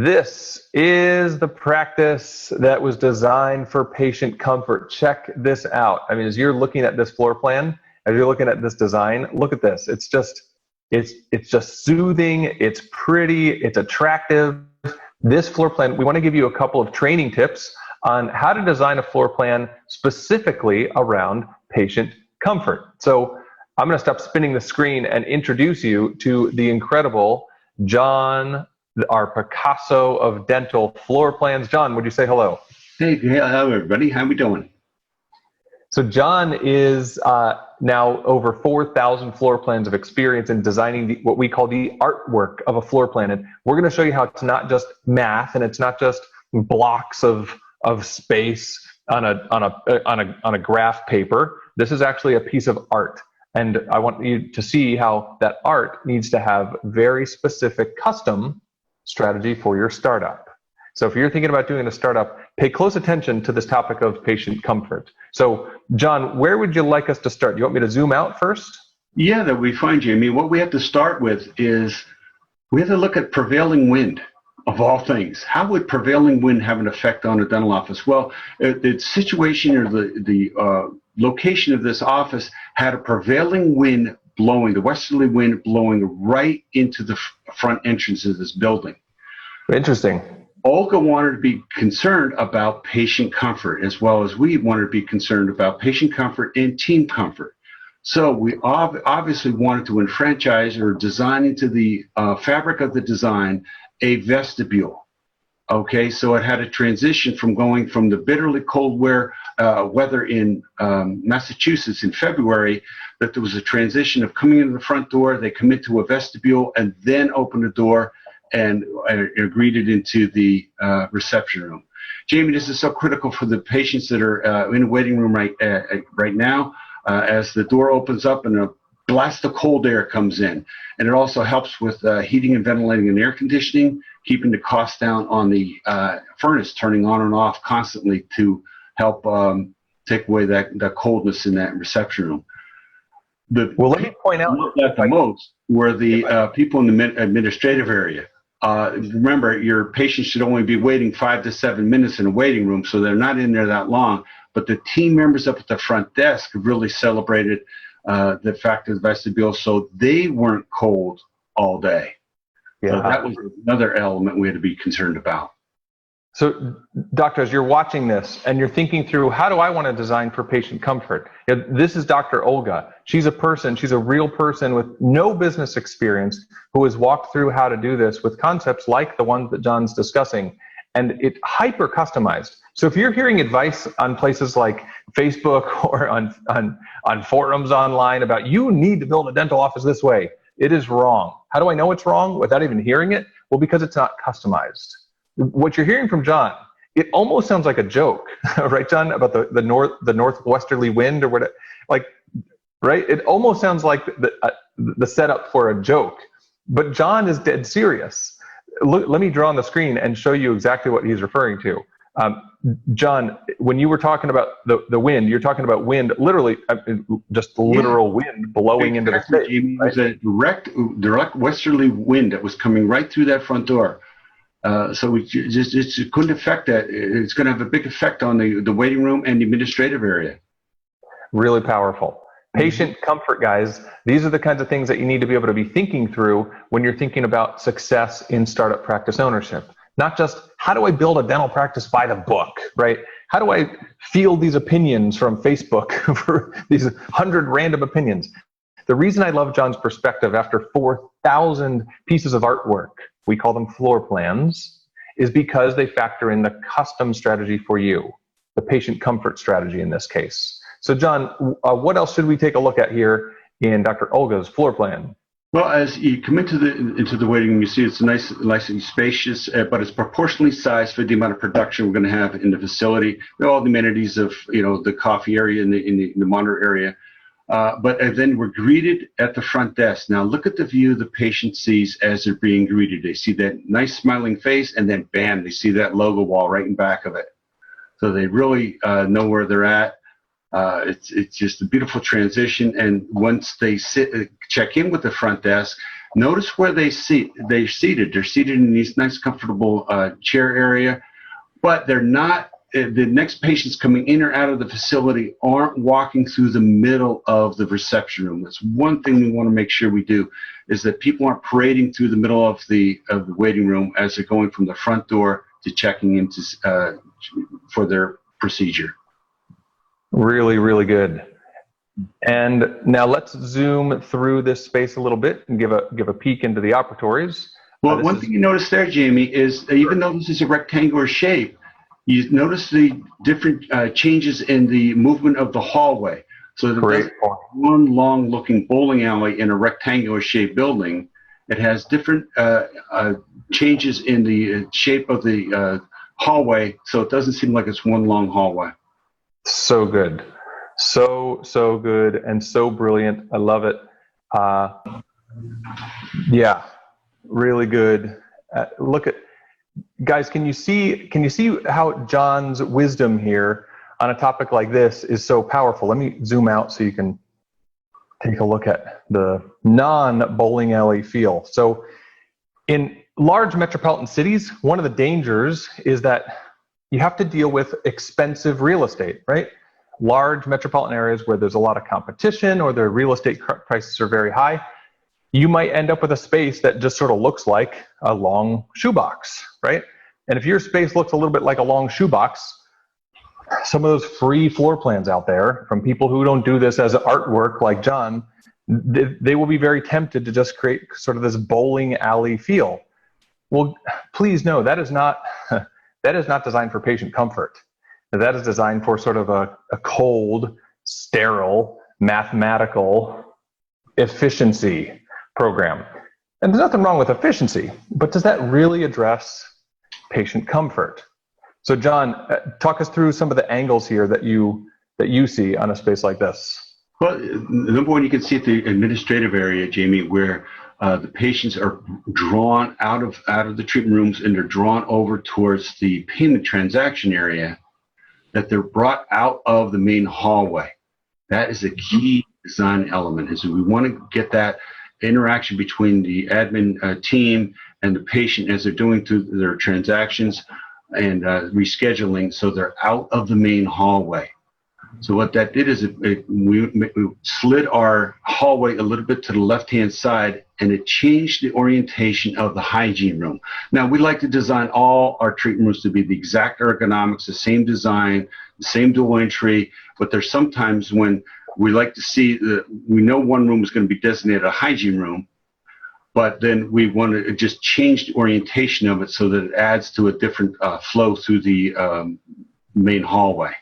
This is the practice that was designed for patient comfort. Check this out. I mean, as you're looking at this floor plan, as you're looking at this design, look at this. It's just soothing. It's pretty. It's attractive. This floor plan, we want to give you a couple of training tips on how to design a floor plan specifically around patient comfort. So I'm going to stop spinning the screen and introduce you to the incredible John, our Picasso of dental floor plans. John, would you say hello? Hey, hello everybody. How we doing? So John is now over 4,000 floor plans of experience in designing what we call the artwork of a floor plan. And we're going to show you how it's not just math and it's not just blocks of space on a graph paper. This is actually a piece of art. And I want you to see how that art needs to have very specific custom strategy for your startup. So if you're thinking about doing a startup, pay close attention to this topic of patient comfort. So John, where would you like us to start? You want me to zoom out first? Yeah, that would be fine, Jayme. What we have to start with is we have to look at prevailing wind of all things. How would prevailing wind have an effect on a dental office? Well, the situation or the location of this office had a prevailing wind blowing, the westerly wind blowing right into the front entrance of this building. Interesting. Olga wanted to be concerned about patient comfort, as well as we wanted to be concerned about patient comfort and team comfort. So we obviously wanted to enfranchise or design into the fabric of the design a vestibule. Okay, so it had a transition from going from the bitterly cold weather in Massachusetts in February, that there was a transition of coming into the front door, they commit to a vestibule, and then open the door and are greeted into the reception room. Jayme, this is so critical for the patients that are in the waiting room right now, as the door opens up and a blast of cold air comes in. And it also helps with heating and ventilating and air conditioning, keeping the cost down on the furnace, turning on and off constantly to help take away that coldness in that reception room. Well, let me point out that the most were the people in the administrative area. Remember, your patients should only be waiting 5 to 7 minutes in a waiting room, so they're not in there that long. But the team members up at the front desk really celebrated the fact of the vestibule, so they weren't cold all day. Yeah, so that was another element we had to be concerned about. So, doctor, as you're watching this and you're thinking through, how do I want to design for patient comfort? This is Dr. Olga. She's a real person with no business experience who has walked through how to do this with concepts like the ones that John's discussing, and it's hyper customized. So if you're hearing advice on places like Facebook or on forums online about you need to build a dental office this way, it is wrong. How do I know it's wrong without even hearing it? Well, because it's not customized. What you're hearing from John, it almost sounds like a joke, right, John, about the northwesterly wind or what, like, right? It almost sounds like the setup for a joke, but John is dead serious. Let me draw on the screen and show you exactly what he's referring to. John, when you were talking about the wind, you're talking about wind, literally, just literal wind blowing into the space. It was a direct westerly wind that was coming right through that front door. So it just couldn't affect that. It's going to have a big effect on the waiting room and the administrative area. Really powerful. Patient comfort, guys. These are the kinds of things that you need to be able to be thinking through when you're thinking about success in startup practice ownership. Not just, how do I build a dental practice by the book, right? How do I field these opinions from Facebook for these 100 random opinions? The reason I love John's perspective after 4,000 pieces of artwork, we call them floor plans, is because they factor in the custom strategy for you, the patient comfort strategy in this case. So John, what else should we take a look at here in Dr. Olga's floor plan? Well, as you come into the waiting room, you see it's nice and spacious, but it's proportionally sized for the amount of production we're going to have in the facility. We have all the amenities of the coffee area and the monitor area. But then we're greeted at the front desk. Now look at the view the patient sees as they're being greeted. They see that nice smiling face, and then bam, they see that logo wall right in back of it. So they really know where they're at. It's just a beautiful transition. And once they check in with the front desk, Notice where they're seated. They're seated in these nice, comfortable chair area, but they're not. The next patients coming in or out of the facility aren't walking through the middle of the reception room. That's one thing we want to make sure we do, is that people aren't parading through the middle of the waiting room as they're going from the front door to checking into for their procedure. Really, really good. And now let's zoom through this space a little bit and give a peek into the operatories. Well, one thing you notice there, Jayme, is even though this is a rectangular shape, you notice the different changes in the movement of the hallway. So there's one long-looking bowling alley in a rectangular shaped building. It has different changes in the shape of the hallway, so it doesn't seem like it's one long hallway. So good. So good and so brilliant. I love it. Yeah, really good. Look at, guys, can you see how John's wisdom here on a topic like this is so powerful? Let me zoom out so you can take a look at the non-bowling alley feel. So in large metropolitan cities, one of the dangers is that you have to deal with expensive real estate, right? Large metropolitan areas where there's a lot of competition or the real estate prices are very high, you might end up with a space that just sort of looks like a long shoebox, right? And if your space looks a little bit like a long shoebox, some of those free floor plans out there from people who don't do this as artwork like John, they will be very tempted to just create sort of this bowling alley feel. Well, please know that is not designed for patient comfort. That is designed for sort of a cold, sterile, mathematical efficiency program. And there's nothing wrong with efficiency, but does that really address patient comfort? So John, talk us through some of the angles here that you see on a space like this. Well, number one, you can see at the administrative area, Jayme, where the patients are drawn out of the treatment rooms and they're drawn over towards the payment transaction area, that they're brought out of the main hallway. That is a key design element, is we want to get that interaction between the admin team and the patient as they're doing through their transactions and rescheduling, so they're out of the main hallway. So what that did is we slid our hallway a little bit to the left-hand side, and it changed the orientation of the hygiene room. Now, we like to design all our treatment rooms to be the exact ergonomics, the same design, the same dual entry, but there's sometimes when we like to see we know one room is going to be designated a hygiene room, but then we want to just change the orientation of it so that it adds to a different flow through the main hallway.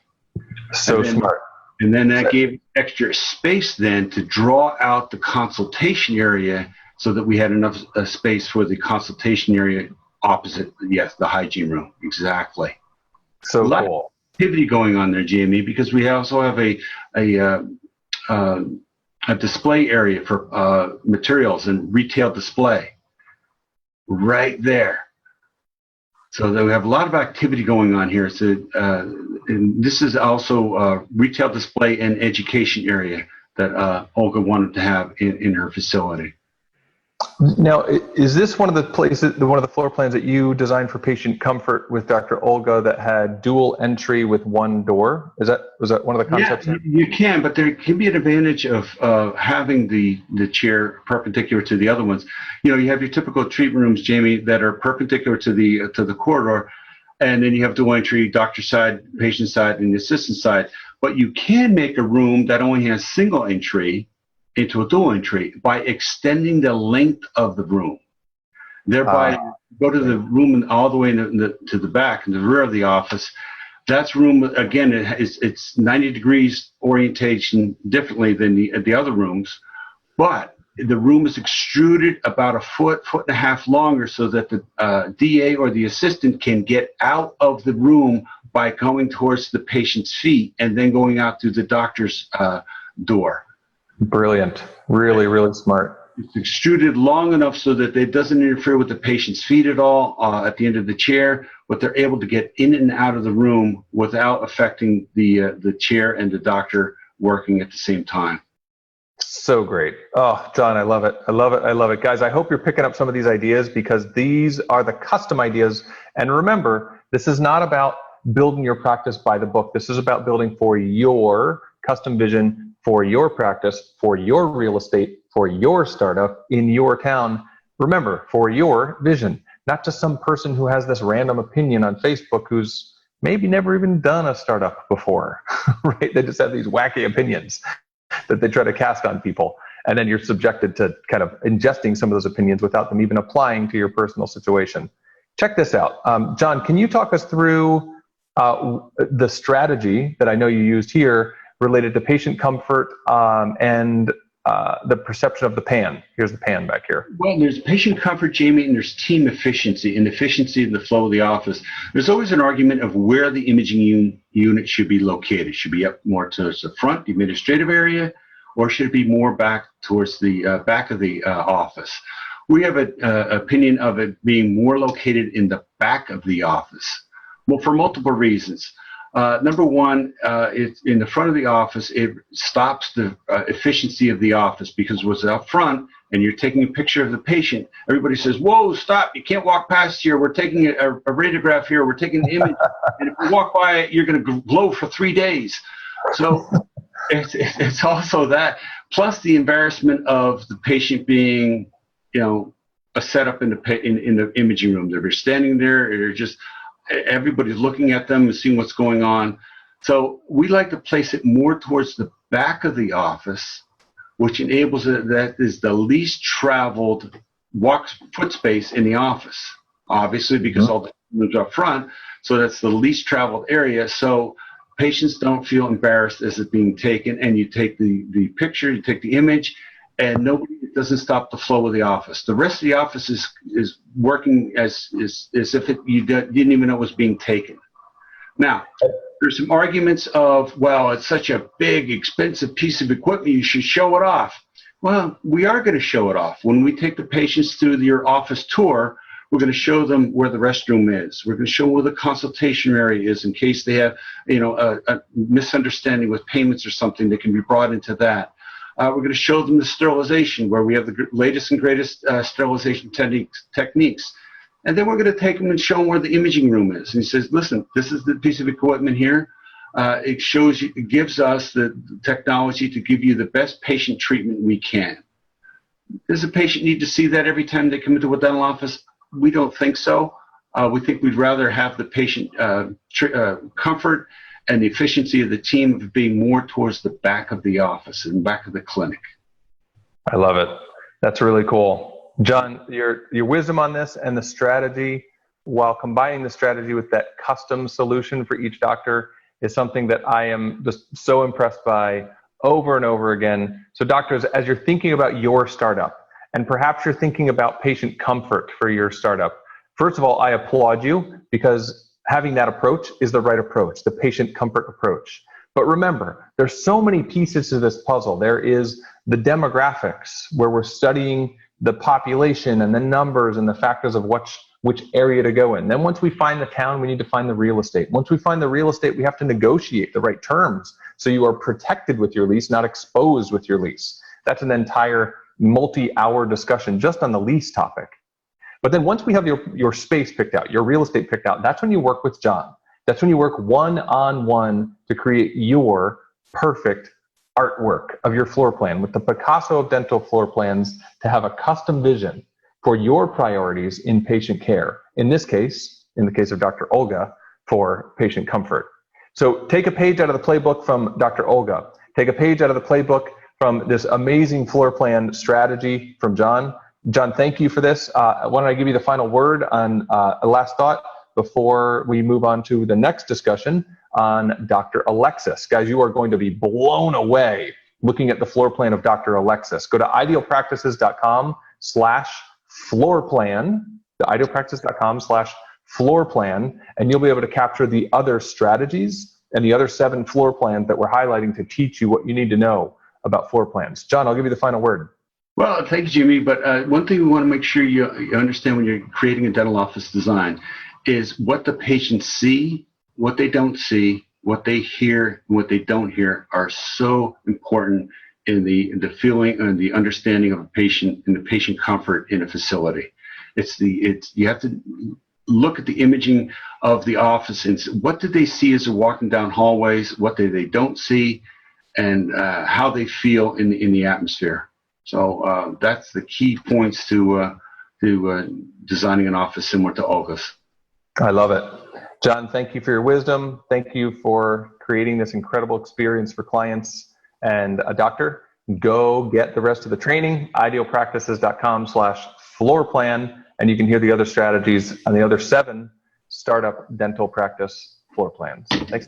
So smart. And then that gave extra space then to draw out the consultation area so that we had enough space for the consultation area opposite, yes, the hygiene room. Exactly. So a lot cool. of activity going on there, Jayme, because we also have a display area for materials and retail display right there. So that we have a lot of activity going on here. So, and this is also a retail display and education area that Olga wanted to have in her facility. Now, is this one of the places, one of the floor plans that you designed for patient comfort with Dr. Olga that had dual entry with one door? Was that one of the concepts? Yeah, you can, but there can be an advantage of having the chair perpendicular to the other ones. You know, you have your typical treatment rooms, Jayme, that are perpendicular to the corridor, and then you have dual entry, doctor side, patient side, and the assistant side. But you can make a room that only has single entry into a dual entry by extending the length of the room. Thereby, go to the room all the way to the back, in the rear of the office. That's room, again, it's 90 degrees orientation differently than the other rooms, but the room is extruded about a foot and a half longer so that the DA or the assistant can get out of the room by going towards the patient's feet and then going out through the doctor's door. Brilliant. Really, really smart. It's extruded long enough so that it doesn't interfere with the patient's feet at all at the end of the chair, but they're able to get in and out of the room without affecting the chair and the doctor working at the same time. So great. Oh, John, I love it. I love it. I love it. Guys, I hope you're picking up some of these ideas because these are the custom ideas. And remember, this is not about building your practice by the book. This is about building for your custom vision, for your practice, for your real estate, for your startup in your town. Remember, for your vision, not just some person who has this random opinion on Facebook who's maybe never even done a startup before, right? They just have these wacky opinions that they try to cast on people. And then you're subjected to kind of ingesting some of those opinions without them even applying to your personal situation. Check this out. John, can you talk us through the strategy that I know you used here related to patient comfort and the perception of the pan? Here's the pan back here. Well, there's patient comfort, Jayme, and there's team efficiency and efficiency of the flow of the office. There's always an argument of where the imaging unit should be located. Should be up more towards the front, the administrative area, or should it be more back towards the back of the office? We have an opinion of it being more located in the back of the office. Well, for multiple reasons. Number one, it's in the front of the office, it stops the efficiency of the office because what's up front and you're taking a picture of the patient, everybody says, whoa, stop, you can't walk past here. We're taking a radiograph here. We're taking an image. And if you walk by it, you're going to glow for 3 days. So it's also that, plus the embarrassment of the patient being, a setup in the imaging room. They're standing there, they're just, everybody's looking at them and seeing what's going on. So we like to place it more towards the back of the office, which enables it, that is the least traveled foot space in the office, obviously, because all the rooms up front. So that's the least traveled area. So patients don't feel embarrassed as it's being taken, and you take the picture, you take the image, and it doesn't stop the flow of the office. The rest of the office is working as if you didn't even know it was being taken. Now, there's some arguments of, well, it's such a big, expensive piece of equipment, you should show it off. Well, we are going to show it off. When we take the patients through your office tour, we're going to show them where the restroom is. We're going to show them where the consultation area is in case they have, a misunderstanding with payments or something that can be brought into that. We're going to show them the sterilization, where we have the latest and greatest sterilization techniques. And then we're going to take them and show them where the imaging room is. And he says, listen, this is the piece of equipment here. It gives us the technology to give you the best patient treatment we can. Does a patient need to see that every time they come into a dental office? We don't think so. We think we'd rather have the patient comfort and the efficiency of the team of being more towards the back of the office and back of the clinic. I love it. That's really cool. John, your wisdom on this and the strategy, while combining the strategy with that custom solution for each doctor, is something that I am just so impressed by over and over again. So doctors, as you're thinking about your startup, and perhaps you're thinking about patient comfort for your startup, first of all, I applaud you because having that approach is the right approach, the patient comfort approach. But remember, there's so many pieces to this puzzle. There is the demographics, where we're studying the population and the numbers and the factors of which area to go in. Then once we find the town, we need to find the real estate. Once we find the real estate, we have to negotiate the right terms so you are protected with your lease, not exposed with your lease. That's an entire multi-hour discussion just on the lease topic. But then once we have your space picked out, your real estate picked out, that's when you work with John. That's when you work one-on-one to create your perfect artwork of your floor plan with the Picasso of dental floor plans to have a custom vision for your priorities in patient care. In this case, in the case of Dr. Olga, for patient comfort. So take a page out of the playbook from Dr. Olga. Take a page out of the playbook from this amazing floor plan strategy from John. John, thank you for this. Why don't I give you the final word on a last thought before we move on to the next discussion on Dr. Alexis. Guys, you are going to be blown away looking at the floor plan of Dr. Alexis. Go to idealpractices.com/floor plan, idealpractices.com/floor plan, and you'll be able to capture the other strategies and the other 7 floor plans that we're highlighting to teach you what you need to know about floor plans. John, I'll give you the final word. Well, thank you, Jayme. But one thing we want to make sure you understand when you're creating a dental office design is what the patients see, what they don't see, what they hear, and what they don't hear are so important in the feeling and the understanding of a patient and the patient comfort in a facility. You have to look at the imaging of the office and what did they see as they're walking down hallways, what they don't see, and how they feel in the atmosphere. So that's the key points to designing an office similar to Olga's. I love it. John, thank you for your wisdom. Thank you for creating this incredible experience for clients. And doctor, go get the rest of the training, idealpractices.com/floor plan, and you can hear the other strategies on the other 7 startup dental practice floor plans. Thanks.